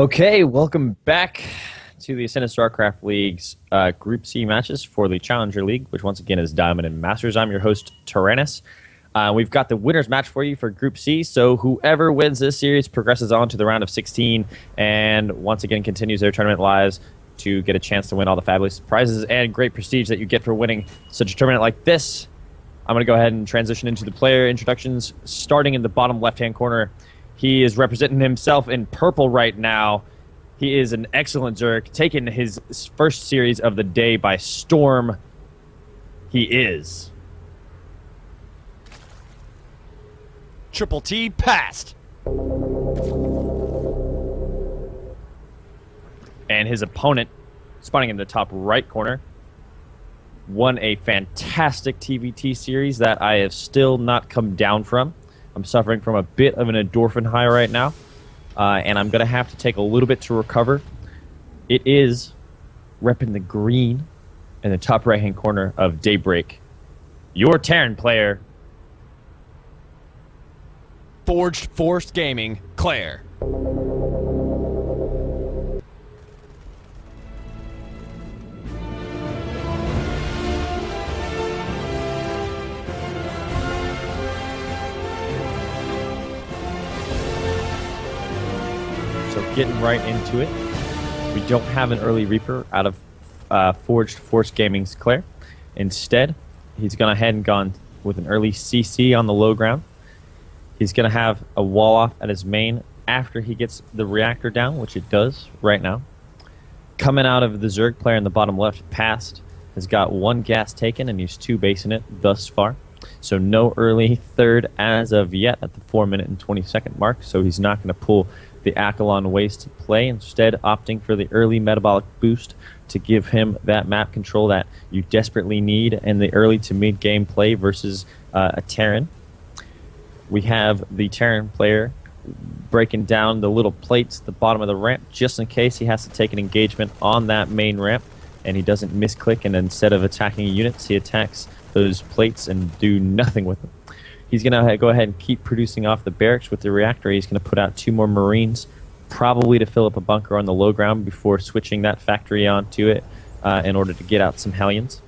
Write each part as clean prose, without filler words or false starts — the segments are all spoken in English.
Okay, welcome back to the Ascended StarCraft League's Group C matches for the Challenger League, which once again is Diamond and Masters. I'm your host, Tyrannus. We've got the winner's match for you for Group C, so whoever wins this series progresses on to the round of 16 and once again continues their tournament lives to get a chance to win all the fabulous prizes and great prestige that you get for winning such a tournament like this. I'm going to go ahead and transition into the player introductions, starting in the bottom left-hand corner. He is representing himself in purple right now. He is an excellent Zerg, taking his first series of the day by storm. He is Triple T PasT. And his opponent, spawning in the top right corner, won a fantastic TVT series that I have still not come down from. I'm suffering from a bit of an endorphin high right now, and I'm going to have to take a little bit to recover. It is repping the green in the top right-hand corner of Daybreak. Your Terran player, Forged Force Gaming, Clare. So getting right into it, we don't have an early Reaper out of Forged Force Gaming's Clare. Instead, he's gone ahead and gone with an early CC on the low ground. He's going to have a wall off at his main after he gets the reactor down, which it does right now. Coming out of the Zerg player in the bottom left, PasT has got one gas taken and he's 2 basing it thus far. So no early third as of yet at the 4-minute and 20-second mark. So he's not going to pull the Accolon Waste to play, instead opting for the early metabolic boost to give him that map control that you desperately need in the early to mid-game play versus a Terran. We have the Terran player breaking down the little plates at the bottom of the ramp just in case he has to take an engagement on that main ramp and he doesn't misclick, and instead of attacking units, he attacks those plates and do nothing with them. He's going to go ahead and keep producing off the barracks with the reactor. He's going to put out 2 more Marines, probably to fill up a bunker on the low ground before switching that factory onto it in order to get out some Hellions.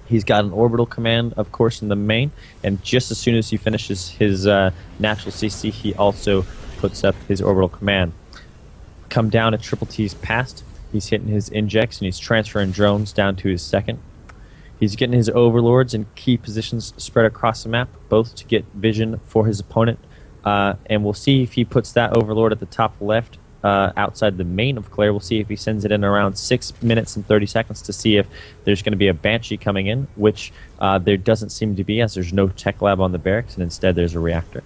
He's got an orbital command, of course, in the main, and just as soon as he finishes his natural CC, he also puts up his orbital command. Come down to Triple T's PasT. He's hitting his injects, and he's transferring drones down to his second. He's getting his overlords in key positions spread across the map, both to get vision for his opponent. And we'll see if he puts that overlord at the top left outside the main of Clare. We'll see if he sends it in around 6 minutes and 30 seconds to see if there's going to be a Banshee coming in, which there doesn't seem to be, as there's no tech lab on the barracks, and instead there's a reactor.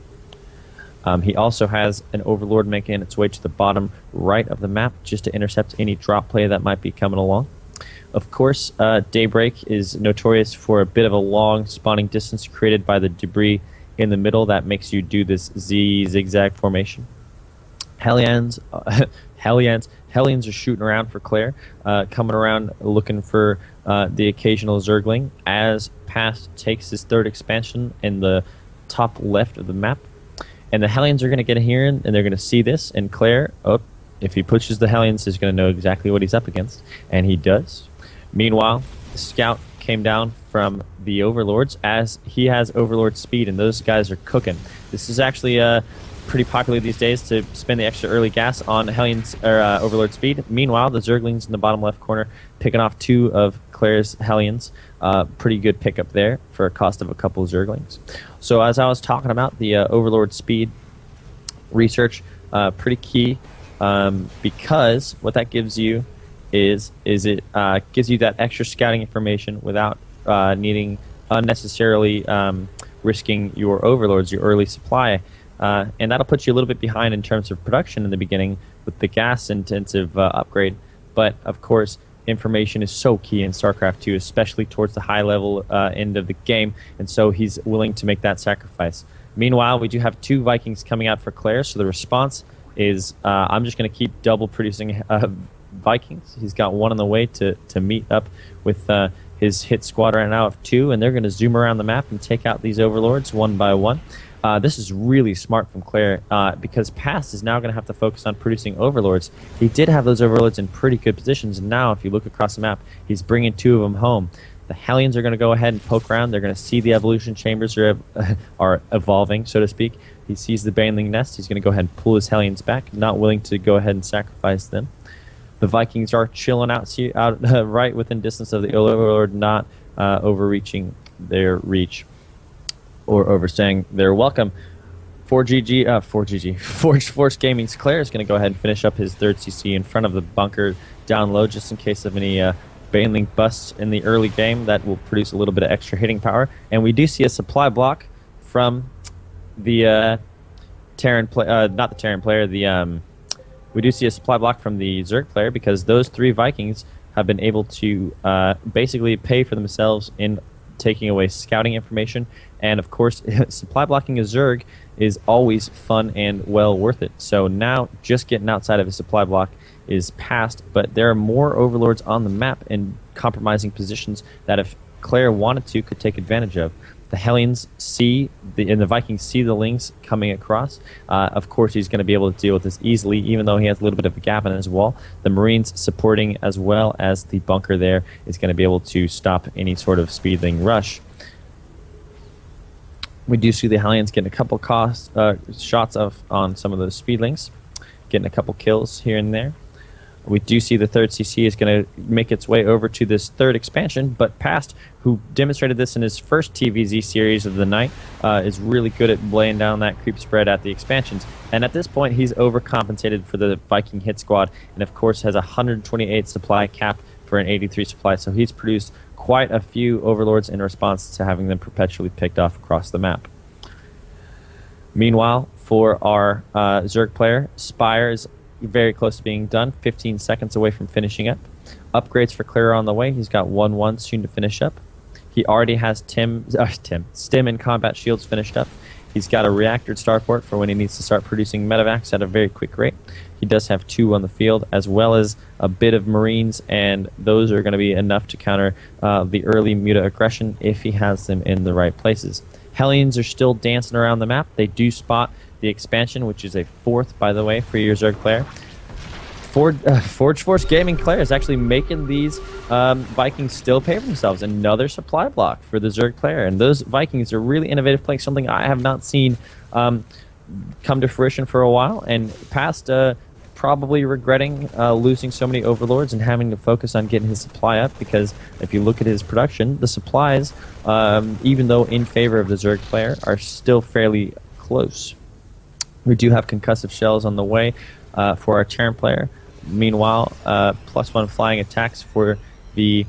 He also has an overlord making its way to the bottom right of the map just to intercept any drop play that might be coming along. Of course, Daybreak is notorious for a bit of a long spawning distance created by the debris in the middle that makes you do this Z zigzag formation. Hellions are shooting around for Clare, coming around looking for the occasional Zergling as PasT takes his third expansion in the top left of the map. And the Hellions are going to get here and they're going to see this, and Clare, if he pushes the Hellions, he's going to know exactly what he's up against, and he does. Meanwhile, the scout came down from the overlords as he has overlord speed, and those guys are cooking. This is actually pretty popular these days to spend the extra early gas on Hellions or overlord speed. Meanwhile, the Zerglings in the bottom left corner picking off 2 of Clare's Hellions. Pretty good pickup there for a cost of a couple of Zerglings. So as I was talking about, the overlord speed research, pretty key, because what that gives you is it gives you that extra scouting information without needing unnecessarily risking your overlords, your early supply. And that'll put you a little bit behind in terms of production in the beginning with the gas-intensive upgrade. But, of course, information is so key in StarCraft 2, especially towards the high-level end of the game, and so he's willing to make that sacrifice. Meanwhile, we do have 2 Vikings coming out for Clare, so the response is I'm just going to keep double producing Vikings. He's got 1 on the way to meet up with his hit squad right now of 2, and they're going to zoom around the map and take out these overlords one by one. This is really smart from Clare because PasT is now going to have to focus on producing overlords. He did have those overlords in pretty good positions, and now if you look across the map, he's bringing 2 of them home. The Hellions are going to go ahead and poke around. They're going to see the evolution chambers are evolving, so to speak. He sees the Baneling nest. He's going to go ahead and pull his Hellions back, not willing to go ahead and sacrifice them. The Vikings are chilling out right within distance of the overlord, not overreaching their reach or overstaying their welcome. 4GG, Forged Gaming's Clare is going to go ahead and finish up his 3rd CC in front of the bunker down low, just in case of any Baneling busts in the early game that will produce a little bit of extra hitting power. And we do see a supply block from the Terran player, not the Terran player, we do see a supply block from the Zerg player, because those 3 Vikings have been able to basically pay for themselves in taking away scouting information. And of course, supply blocking a Zerg is always fun and well worth it. So now just getting outside of a supply block is PasT, but there are more overlords on the map in compromising positions that if Clare wanted to, could take advantage of. The Hellions and the Vikings see the Lings coming across. Of course, he's going to be able to deal with this easily, even though he has a little bit of a gap in his wall. The Marines supporting, as well as the bunker there, is going to be able to stop any sort of speedling rush. We do see the Hellions getting a couple shots on some of those speedlings, getting a couple kills here and there. We do see the 3rd CC is going to make its way over to this 3rd expansion, but PasT, who demonstrated this in his first TVZ series of the night, is really good at laying down that creep spread at the expansions. And at this point, he's overcompensated for the Viking hit squad, and of course has a 128 supply cap for an 83 supply, so he's produced quite a few overlords in response to having them perpetually picked off across the map. Meanwhile, for our Zerg player, Spire is very close to being done, 15 seconds away from finishing up. Upgrades for Clare on the way. He's got 1-1 soon to finish up. He already has Stim and combat shields finished up. He's got a reactored starport for when he needs to start producing medevacs at a very quick rate. He does have 2 on the field, as well as a bit of Marines, and those are going to be enough to counter the early muta aggression if he has them in the right places. Hellions are still dancing around the map. They do spot the expansion, which is a 4th, by the way, for your Zerg player. Forge Gaming Clare is actually making these Vikings still pay for themselves. Another supply block for the Zerg player. And those Vikings are really innovative, playing something I have not seen come to fruition for a while. And PasT probably regretting losing so many overlords and having to focus on getting his supply up, because if you look at his production, the supplies, even though in favor of the Zerg player, are still fairly close. We do have concussive shells on the way for our Terran player. Meanwhile, +1 flying attacks for the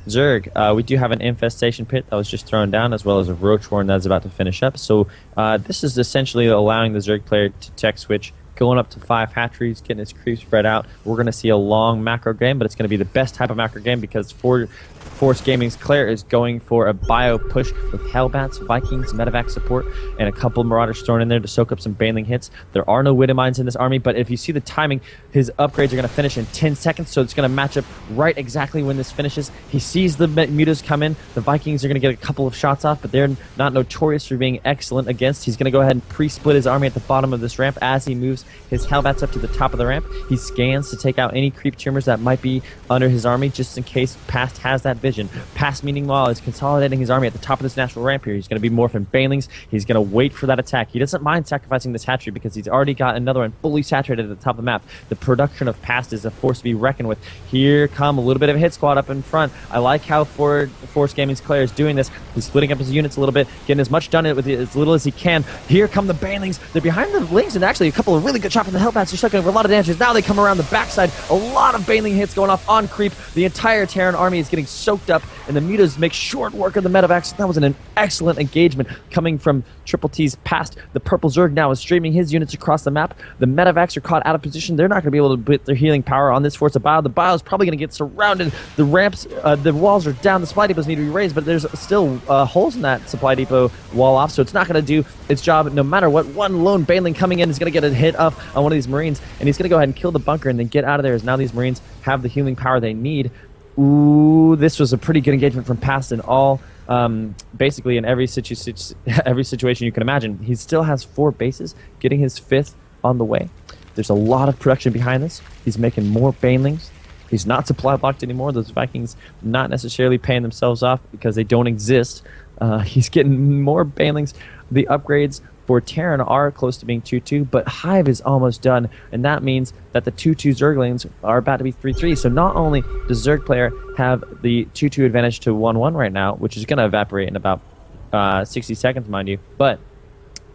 Zerg. We do have an infestation pit that was just thrown down, as well as a roach horn that's about to finish up. So this is essentially allowing the Zerg player to tech switch, going up to 5 hatcheries, getting his creep spread out. We're going to see a long macro game, but it's going to be the best type of macro game, because Force Gaming's Clare is going for a bio push with Hellbats, Vikings, medevac support, and a couple Marauders thrown in there to soak up some Baneling hits. There are no Widow Mines in this army, but if you see the timing, his upgrades are going to finish in 10 seconds, so it's going to match up right exactly when this finishes. He sees the mutas come in. The Vikings are going to get a couple of shots off, but they're not notorious for being excellent against. He's going to go ahead and pre-split his army at the bottom of this ramp as he moves his Hellbats up to the top of the ramp. He scans to take out any creep tumors that might be under his army, just in case PasT has that vision. PasT, meanwhile, is consolidating his army at the top of this natural ramp here. He's going to be morphing Banelings. He's going to wait for that attack. He doesn't mind sacrificing this hatchery, because he's already got another one fully saturated at the top of the map. The production of PasT is a force to be reckoned with. Here come a little bit of a hit squad up in front. I like how Force Gaming's Clare is doing this. He's splitting up his units a little bit, getting as much done with as little as he can. Here come the Banelings. They're behind the Lings, and actually a couple of really good shots from the Hellbats. They're sucking over a lot of damage. Now they come around the backside. A lot of Baneling hits going off on creep. The entire Terran army is getting soaked up, and the mutas make short work of the medevacs. That was an excellent engagement coming from Triple T's PasT. The Purple Zerg now is streaming his units across the map. The medevacs are caught out of position. They're not going to be able to put their healing power on this force of Bile. The Bile is probably going to get surrounded. The ramps, the walls are down. The supply depots need to be raised, but there's still holes in that supply depot wall off, so it's not going to do its job no matter what. One lone Baneling coming in is going to get a hit up on one of these Marines, and he's going to go ahead and kill the bunker and then get out of there, as now these Marines have the healing power they need. Ooh, this was a pretty good engagement from PasT in all basically in every every situation you can imagine. He still has 4 bases, getting his 5th on the way. There's a lot of production behind this. He's making more banelings. He's not supply blocked anymore. Those Vikings not necessarily paying themselves off because they don't exist. He's getting more banelings. The upgrades for Terran are close to being 2-2, but Hive is almost done, and that means that the 2-2 Zerglings are about to be 3-3. So not only does Zerg player have the 2-2 advantage to 1-1 right now, which is going to evaporate in about 60 seconds, mind you, but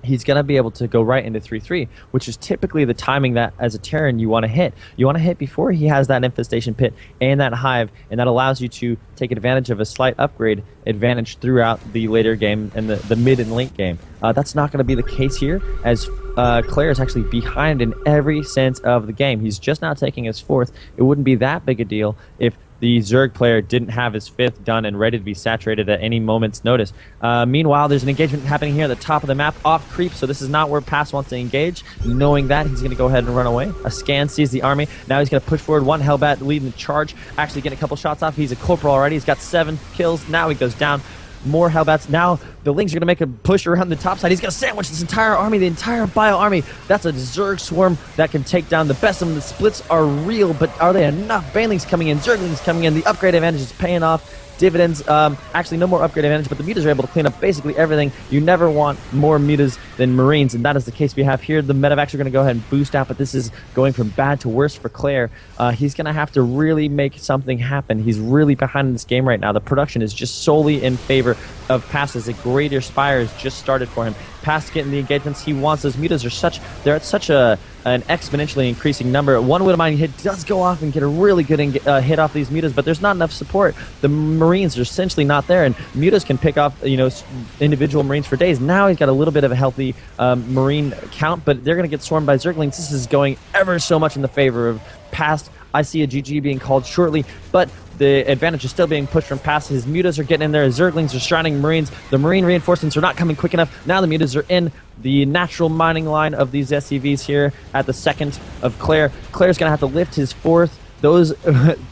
he's going to be able to go right into 3-3, which is typically the timing that, as a Terran, you want to hit. You want to hit before he has that Infestation Pit and that Hive, and that allows you to take advantage of a slight upgrade advantage throughout the later game and the mid and late game. That's not going to be the case here, as Clare is actually behind in every sense of the game. He's just now taking his 4th. It wouldn't be that big a deal if the Zerg player didn't have his 5th done and ready to be saturated at any moment's notice. Meanwhile, there's an engagement happening here at the top of the map, off creep, so this is not where PasT wants to engage. Knowing that, he's going to go ahead and run away. A scan sees the army. Now he's going to push forward. 1 Hellbat leading the charge, actually getting a couple shots off. He's a corporal already. He's got 7 kills. Now he goes down. More Hellbats. Now the Lings are going to make a push around the top side. He's going to sandwich this entire army, the entire Bio army. That's a Zerg swarm that can take down the best of them. The splits are real, but are they enough? Banelings coming in, Zerglings coming in. The upgrade advantage is paying off. Dividends, actually no more upgrade advantage, but the mutas are able to clean up basically everything. You never want more mutas than Marines, and that is the case we have here. The medevacs are going to go ahead and boost out, but this is going from bad to worse for Clare. He's going to have to really make something happen. He's really behind in this game right now. The production is just solely in favor of PasT, as a Greater Spire has just started for him. PasT getting the engagements he wants. Those mutas are they're at such an exponentially increasing number. One Widowmine hit does go off and get a really good hit off these mutas, but there's not enough support. The Marines are essentially not there, and mutas can pick off individual Marines for days. Now he's got a little bit of a healthy Marine count, but they're going to get swarmed by Zerglings. This is going ever so much in the favor of PasT. I see a GG being called shortly, but the advantage is still being pushed from PasT. His mutas are getting in there. His Zerglings are shrining Marines. The Marine reinforcements are not coming quick enough. Now the mutas are in the natural mining line of these SCVs here at the 2nd of Clare. Clare's going to have to lift his 4th. Those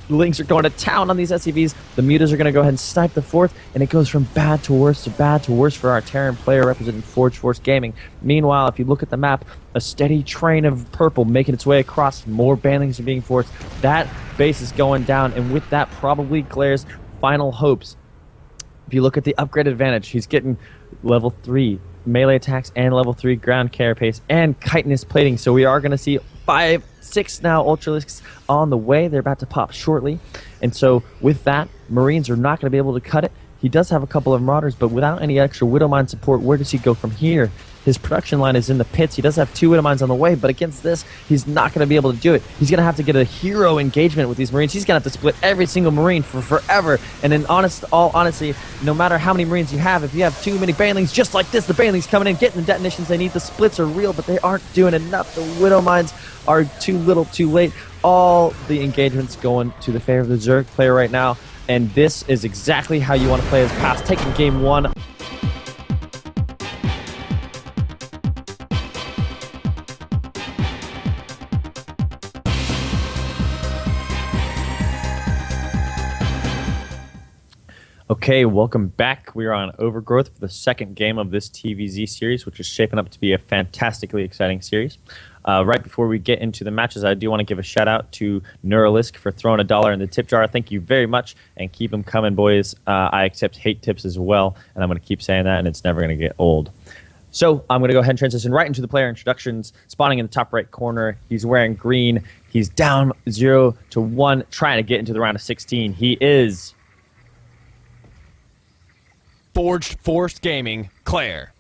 Lings are going to town on these SCVs. The mutas are going to go ahead and snipe the 4th, and it goes from bad to worse for our Terran player representing Forge Force Gaming. Meanwhile, if you look at the map, a steady train of purple making its way across. More banlings are being forced. That base is going down, and with that, probably Clare's final hopes. If you look at the upgrade advantage, he's getting level 3 melee attacks and level 3 ground carapace and chitinous plating. So we are going to see 5, 6 now Ultralisks on the way. They're about to pop shortly. And so with that, Marines are not going to be able to cut it. He does have a couple of Marauders, but without any extra Widowmine support, where does he go from here? His production line is in the pits. He does have 2 Widowmines on the way, but against this, he's not going to be able to do it. He's going to have to get a hero engagement with these Marines. He's going to have to split every single Marine for forever. And in all honesty, no matter how many Marines you have, if you have too many Banelings just like this, the Banelings coming in, getting the detonations they need. The splits are real, but they aren't doing enough. The Widowmines are too little, too late. All the engagements going to the favor of the Zerg player right now. And this is exactly how you want to play as PasT, taking game 1. Okay, welcome back. We are on Overgrowth for the 2nd game of this TVZ series, which is shaping up to be a fantastically exciting series. Right before we get into the matches, I do want to give a shout out to Neuralisk for throwing $1 in the tip jar. Thank you very much, and keep them coming, boys. I accept hate tips as well, and I'm going to keep saying that, and it's never going to get old. So I'm going to go ahead and transition right into the player introductions. Spawning in the top right corner, he's wearing green. He's down 0-1, trying to get into the round of 16. He is Forged Force Gaming, Clare.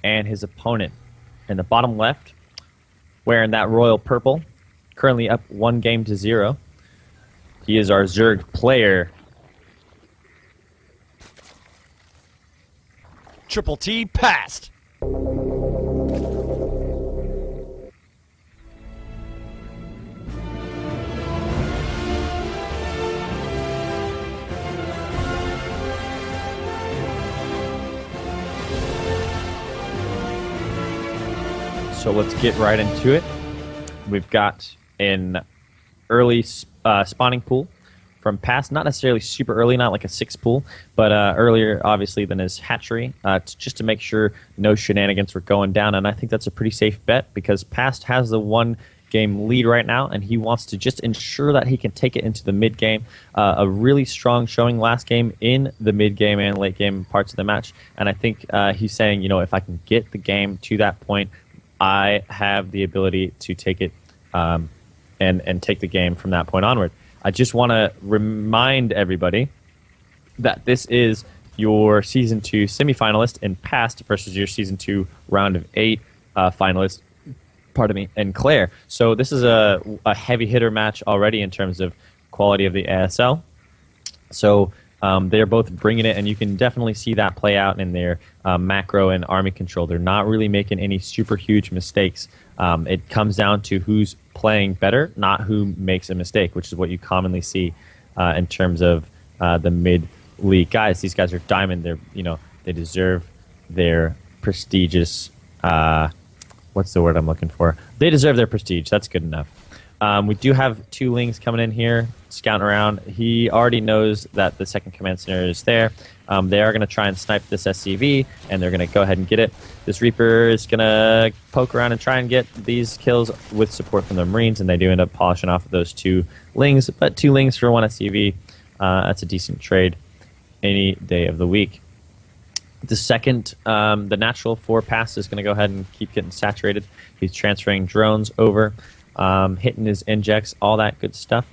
And his opponent in the bottom left, wearing that royal purple, currently up 1-0. He is our Zerg player. Triple T PasT. So let's get right into it. We've got an early spawning pool from PasT, not necessarily super early, not like a 6 pool, but earlier, obviously, than his hatchery, just to make sure no shenanigans were going down. And I think that's a pretty safe bet because PasT has the 1-game lead right now, and he wants to just ensure that he can take it into the mid-game. A really strong showing last game in the mid-game and late-game parts of the match. And I think he's saying, if I can get the game to that point, I have the ability to take it and take the game from that point onward. I just want to remind everybody that this is your Season 2 semifinalist in PasT versus your Season 2 Round of 8 finalist, in Clare. So this is a heavy hitter match already in terms of quality of the ASL. So they're both bringing it, and you can definitely see that play out in their macro and army control. They're not really making any super huge mistakes. It comes down to who's playing better, not who makes a mistake, which is what you commonly see in terms of the mid-league guys. These guys are diamond. They deserve their prestigious. What's the word I'm looking for? They deserve their prestige. That's good enough. We do have 2 Lings coming in here, scouting around. He already knows that the second command center is there. They are going to try and snipe this SCV, and they're going to go ahead and get it. This Reaper is going to poke around and try and get these kills with support from the Marines, and they do end up polishing off of those 2 Lings. But 2 Lings for 1 SCV, that's a decent trade any day of the week. The second, the natural for PasT is going to go ahead and keep getting saturated. He's transferring drones over, hitting his injects, all that good stuff.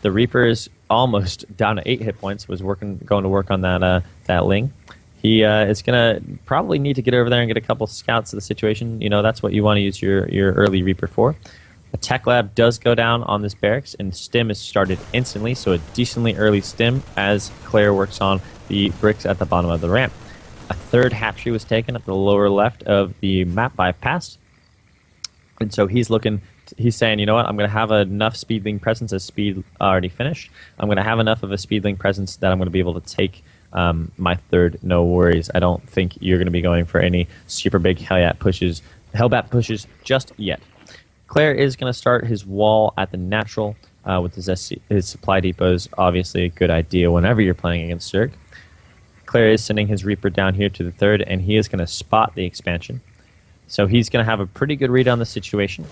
The Reaper is almost down to 8 hit points. Was going to work on that Ling. He is going to probably need to get over there and get a couple scouts of the situation. That's what you want to use your early Reaper for. A tech lab does go down on this barracks, and stim is started instantly, so a decently early stim as Clare works on the bricks at the bottom of the ramp. A third hatchery was taken at the lower left of the map by PasT. And so he's saying, you know what, I'm going to have enough speedling presence as speed already finished. I'm going to have enough of a speedling presence that I'm going to be able to take my third, no worries. I don't think you're going to be going for any super big Hellbat pushes just yet. Clare is going to start his wall at the natural with his supply depots. Obviously a good idea whenever you're playing against Zerg. Clare is sending his Reaper down here to the third, and he is going to spot the expansion. So he's going to have a pretty good read on the situation.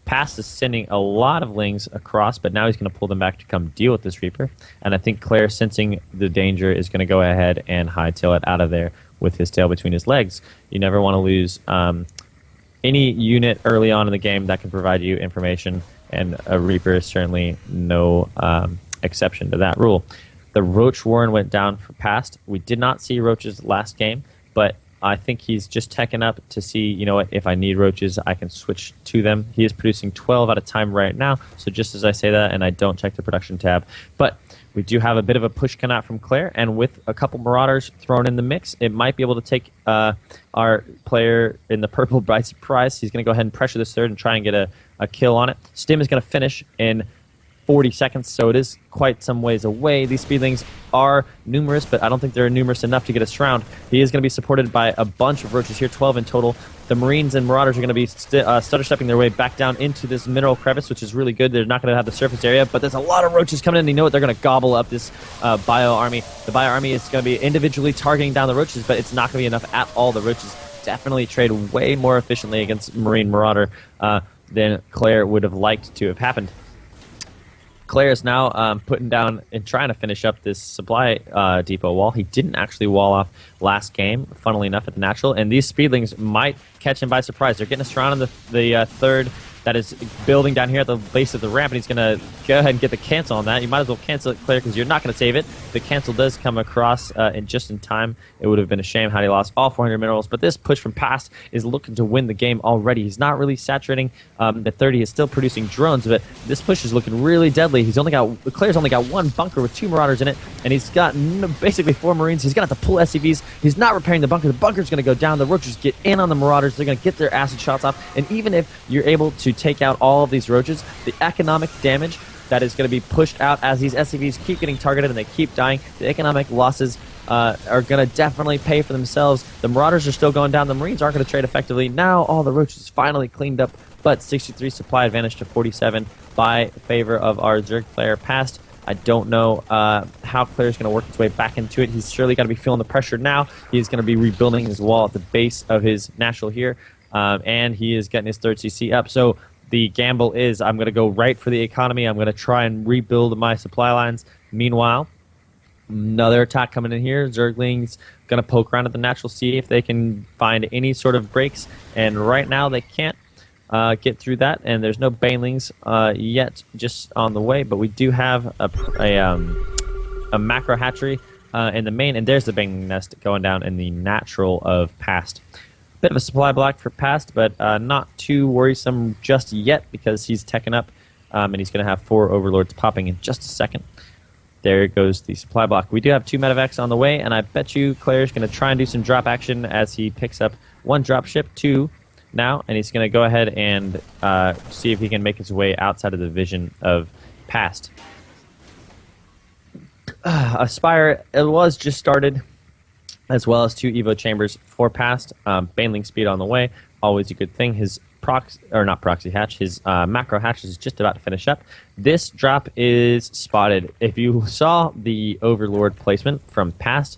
PasT is sending a lot of Lings across, but now he's going to pull them back to come deal with this Reaper. And I think Clare, sensing the danger, is going to go ahead and hightail it out of there with his tail between his legs. You never want to lose any unit early on in the game that can provide you information, and a Reaper is certainly no exception to that rule. The Roach Warren went down for PasT. We did not see Roaches last game, but I think he's just teching up to see, if I need Roaches, I can switch to them. He is producing 12 at a time right now, so just as I say that, and I don't check the production tab. But we do have a bit of a push coming out from Clare, and with a couple Marauders thrown in the mix, it might be able to take our player in the purple by surprise. He's going to go ahead and pressure this third and try and get a kill on it. Stim is going to finish in 40 seconds, so it is quite some ways away. These speedlings are numerous, but I don't think they're numerous enough to get a surround. He is going to be supported by a bunch of Roaches here, 12 in total. The Marines and Marauders are going to be stutter-stepping their way back down into this mineral crevice, which is really good. They're not going to have the surface area, but there's a lot of Roaches coming in. You know what? They're going to gobble up this Bio Army. The Bio Army is going to be individually targeting down the Roaches, but it's not going to be enough at all. The Roaches definitely trade way more efficiently against Marine Marauder than Clare would have liked to have happened. Clare is now putting down and trying to finish up this supply depot wall. He didn't actually wall off last game, funnily enough, at the natural, and these speedlings might catch him by surprise. They're getting us around in the third that is building down here at the base of the ramp, and he's going to go ahead and get the cancel on that. You might as well cancel it, Clare, because you're not going to save it. The cancel does come across just in time. It would have been a shame had he lost all 400 minerals, but this push from PasT is looking to win the game already. He's not really saturating the 30. He's still producing drones, but this push is looking really deadly. Clare's only got 1 bunker with 2 Marauders in it, and he's got basically 4 Marines. He's going to have to pull SCVs. He's not repairing the bunker. The bunker's going to go down. The Roaches get in on the Marauders. They're going to get their acid shots off, and even if you're able to take out all of these Roaches, the economic damage that is going to be pushed out as these SCVs keep getting targeted and they keep dying, the economic losses are going to definitely pay for themselves. The Marauders are still going down. The Marines aren't going to trade effectively. Now all the Roaches finally cleaned up, but 63 supply advantage to 47 by favor of our Zerg player. PasT I don't know how Claire's going to work his way back into it. He's surely got to be feeling the pressure now. He's going to be rebuilding his wall at the base of his natural here, and he is getting his third CC up. So the gamble is I'm going to go right for the economy. I'm going to try and rebuild my supply lines. Meanwhile, another attack coming in here. Zerglings going to poke around at the natural, see if they can find any sort of breaks, and right now they can't get through that, and there's no banelings yet just on the way, but we do have a macro hatchery in the main, and there's the baneling nest going down in the natural of PasT. Bit of a supply block for PasT, but not too worrisome just yet because he's teching up, and he's going to have 4 overlords popping in just a second. There goes the supply block. We do have 2 medevacs on the way, and I bet you Claire's going to try and do some drop action as he picks up 1 dropship, 2 now, and he's going to go ahead and see if he can make his way outside of the vision of PasT. Aspire, it was just started, as well as 2 Evo chambers for PasT. Baneling speed on the way, always a good thing. His proxy hatch, his macro hatch is just about to finish up. This drop is spotted. If you saw the Overlord placement from PasT,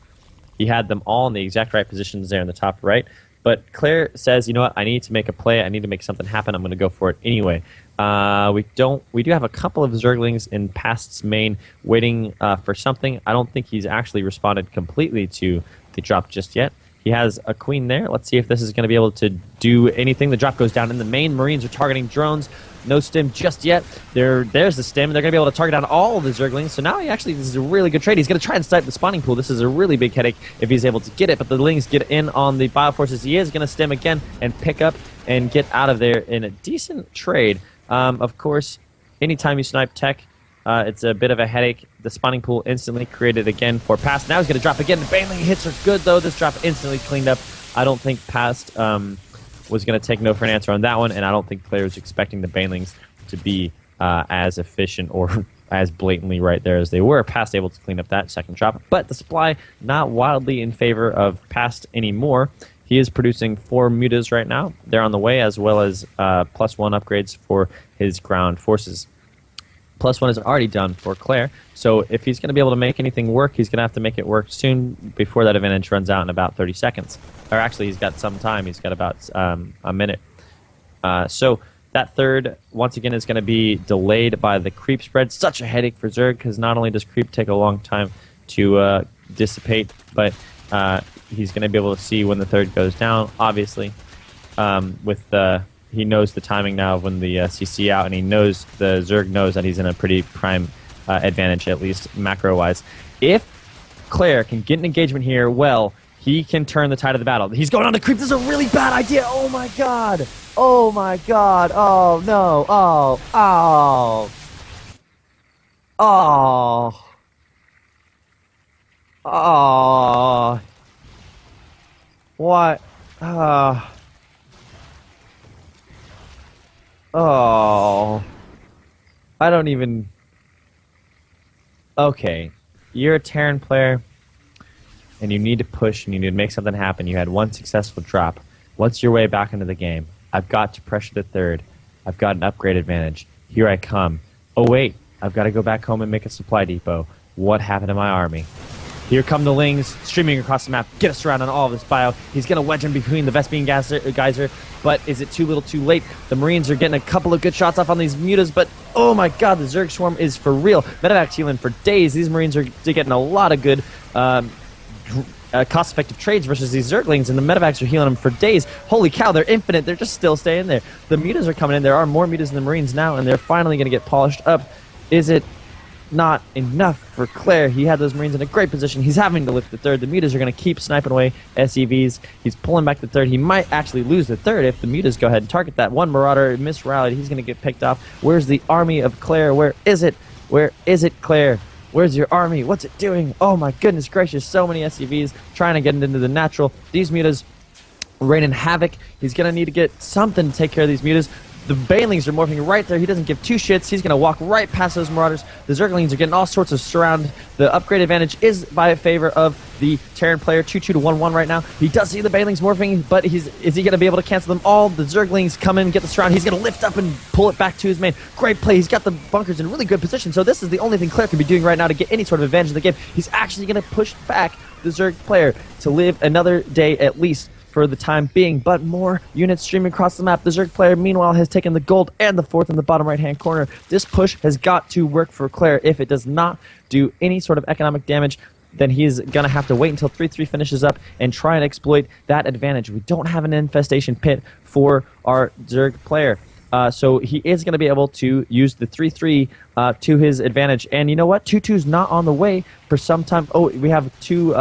he had them all in the exact right positions there in the top right. But Clare says, you know what, I need to make a play. I need to make something happen. I'm going to go for it anyway. We do have a couple of Zerglings in PasT's main waiting for something. I don't think he's actually responded completely to the drop just yet. He has a queen there. Let's see if this is going to be able to do anything. The drop goes down in the main. Marines are targeting drones. No stim just yet. There's the stim. They're going to be able to target down all of the Zerglings. So now this is a really good trade. He's going to try and snipe the spawning pool. This is a really big headache if he's able to get it. But the Lings get in on the Bioforces. He is going to stim again and pick up and get out of there in a decent trade. Of course, anytime you snipe tech, it's a bit of a headache. The spawning pool instantly created again for PasT. Now he's going to drop again. The baneling hits are good, though. This drop instantly cleaned up. I don't think PasT was going to take no for an answer on that one, and I don't think Claire was expecting the banelings to be as efficient or as blatantly right there as they were. PasT able to clean up that second drop, but the supply not wildly in favor of PasT anymore. He is producing 4 mutas right now. They're on the way, as well as +1 upgrades for his ground forces. +1 is already done for Clare, so if he's going to be able to make anything work, he's going to have to make it work soon before that advantage runs out in about 30 seconds. Or actually, he's got some time. He's got about a minute. So that third, once again, is going to be delayed by the creep spread. Such a headache for Zerg, because not only does creep take a long time to dissipate, but he's going to be able to see when the third goes down, obviously, he knows the timing now of when the CC out, and the Zerg knows that he's in a pretty prime advantage, at least macro-wise. If Clare can get an engagement here, well, he can turn the tide of the battle. He's going on to creep. This is a really bad idea. Oh, my God. Oh, my God. Oh, no. Oh, oh. Oh. Oh. What? Oh, I don't even... Okay, you're a Terran player, and you need to push, and you need to make something happen. You had 1 successful drop. What's your way back into the game? I've got to pressure the third. I've got an upgrade advantage. Here I come. Oh, wait, I've got to go back home and make a supply depot. What happened to my army? Here come the Lings, streaming across the map, get us around on all of this bio. He's going to wedge in between the Vespene Geyser, but is it too little too late? The Marines are getting a couple of good shots off on these mutas, but oh my God, the Zerg Swarm is for real. Medevac's healing for days. These Marines are getting a lot of good cost-effective trades versus these Zerglings, and the Medevacs are healing them for days. Holy cow, they're infinite. They're just still staying there. The mutas are coming in. There are more mutas than the Marines now, and they're finally going to get polished up. Is it not enough for Clare? He had those Marines in a great position. He's having to lift the third. The mutas are going to keep sniping away SEVs. He's pulling back the third. He might actually lose the third if the mutas go ahead and target that. One Marauder misrallied. He's going to get picked off. Where's the army of Clare? Where is it? Where is it, Clare? Where's your army? What's it doing? Oh my goodness gracious. So many SEVs trying to get into the natural. These mutas raining havoc. He's going to need to get something to take care of these mutas. The Banelings are morphing right there. He doesn't give two shits. He's going to walk right past those Marauders. The Zerglings are getting all sorts of surround. The upgrade advantage is by favor of the Terran player, 2-2 to 1-1 right now. He does see the Banelings morphing, but is he going to be able to cancel them all? The Zerglings come in, get the surround. He's going to lift up and pull it back to his main. Great play. He's got the bunkers in really good position. So this is the only thing Clare can be doing right now to get any sort of advantage in the game. He's actually going to push back the Zerg player to live another day at least for the time being, but more units streaming across the map. The Zerg player, meanwhile, has taken the gold and the fourth in the bottom right-hand corner. This push has got to work for Clare. If it does not do any sort of economic damage, then he's going to have to wait until 3-3 finishes up and try and exploit that advantage. We don't have an infestation pit for our Zerg player. So he is going to be able to use the 3-3 to his advantage. And you know what? 2-2's not on the way for some time. Oh, we have two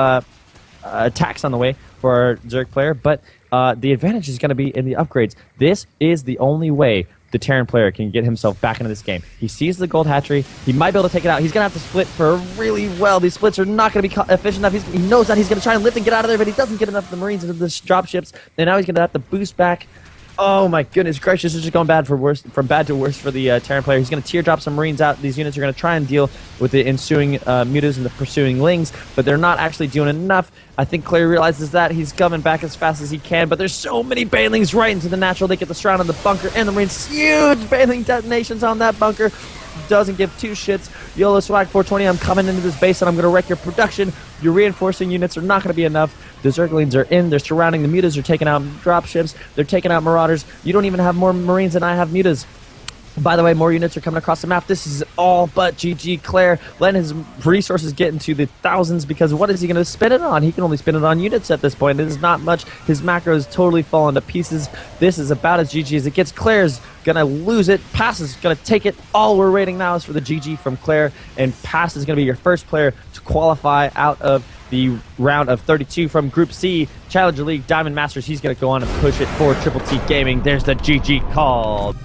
attacks on the way for our Zerg player, but the advantage is going to be in the upgrades. This is the only way the Terran player can get himself back into this game. He sees the gold hatchery. He might be able to take it out. He's going to have to split for really well. These splits are not going to be efficient enough. He knows that. He's going to try and lift and get out of there, but he doesn't get enough of the Marines into the dropships, and now he's going to have to boost back. Oh my goodness gracious, this is just going bad from bad to worse for the Terran player. He's going to teardrop some Marines out. These units are going to try and deal with the ensuing mutas and the pursuing Lings, but they're not actually doing enough. I think Clare realizes that. He's coming back as fast as he can, but there's so many Banelings right into the natural. They get the surround on the bunker and the Marines. Huge Baneling detonations on that bunker. Doesn't give two shits. YOLO Swag 420, I'm coming into this base and I'm going to wreck your production. Your reinforcing units are not going to be enough. The Zerglings are in. They're surrounding the mutas. They're taking out dropships. They're taking out Marauders. You don't even have more Marines than I have mutas. By the way, more units are coming across the map. This is all but GG. Clare letting his resources get into the thousands because what is he going to spend it on? He can only spend it on units at this point. It is not much. His macro is totally fallen to pieces. This is about as GG as it gets. Clare's going to lose it. PasT is going to take it. All we're waiting now is for the GG from Clare, and PasT is going to be your first player to qualify out of the round of 32 from Group C, Challenger League, Diamond Masters. He's going to go on and push it for Triple T Gaming. There's the GG called.